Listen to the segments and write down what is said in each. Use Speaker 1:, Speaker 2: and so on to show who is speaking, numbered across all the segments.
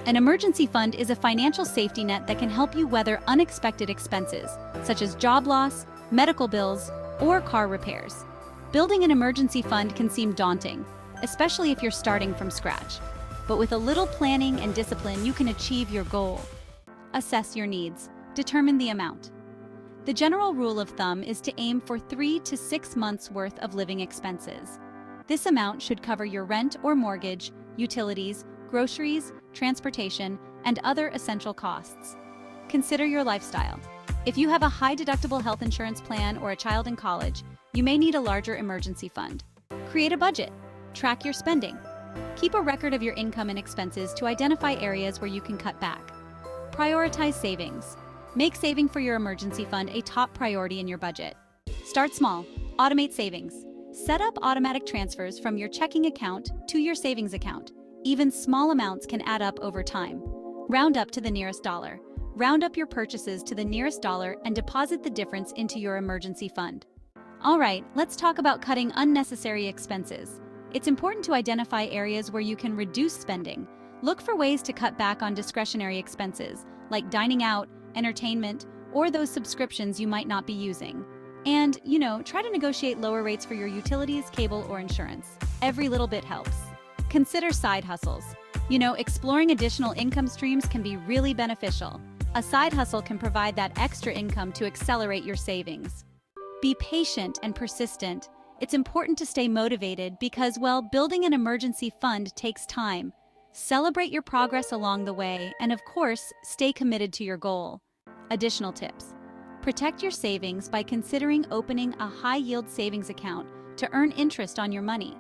Speaker 1: An emergency fund is a financial safety net that can help you weather unexpected expenses, such as job loss, medical bills, or car repairs. Building an emergency fund can seem daunting, especially if you're starting from scratch. But with a little planning and discipline, you can achieve your goal. Assess your needs. Determine the amount. The general rule of thumb is to aim for 3 to 6 months' worth of living expenses. This amount should cover your rent or mortgage, utilities, groceries, transportation, and other essential costs. Consider your lifestyle. If you have a high-deductible health insurance plan or a child in college, you may need a larger emergency fund. Create a budget. Track your spending. Keep a record of your income and expenses to identify areas where you can cut back. Prioritize savings. Make saving for your emergency fund a top priority in your budget. Start small. Automate savings. Set up automatic transfers from your checking account to your savings account. Even small amounts can add up over time. Round up to the nearest dollar. Round up your purchases to the nearest dollar and deposit the difference into your emergency fund. All right, let's talk about cutting unnecessary expenses. It's important to identify areas where you can reduce spending. Look for ways to cut back on discretionary expenses, like dining out, entertainment, or those subscriptions you might not be using. And, try to negotiate lower rates for your utilities, cable, or insurance. Every little bit helps. Consider side hustles. Exploring additional income streams can be really beneficial. A side hustle can provide that extra income to accelerate your savings. Be patient and persistent. It's important to stay motivated because, building an emergency fund takes time. Celebrate your progress along the way and, of course, stay committed to your goal. Additional tips. Protect your savings by considering opening a high-yield savings account to earn interest on your money.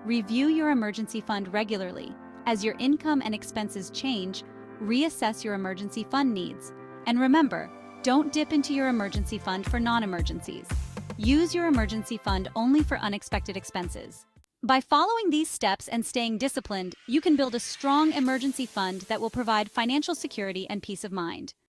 Speaker 1: Review your emergency fund regularly. As your income and expenses change, reassess your emergency fund needs. And remember, don't dip into your emergency fund for non-emergencies. Use your emergency fund only for unexpected expenses. By following these steps and staying disciplined, you can build a strong emergency fund that will provide financial security and peace of mind.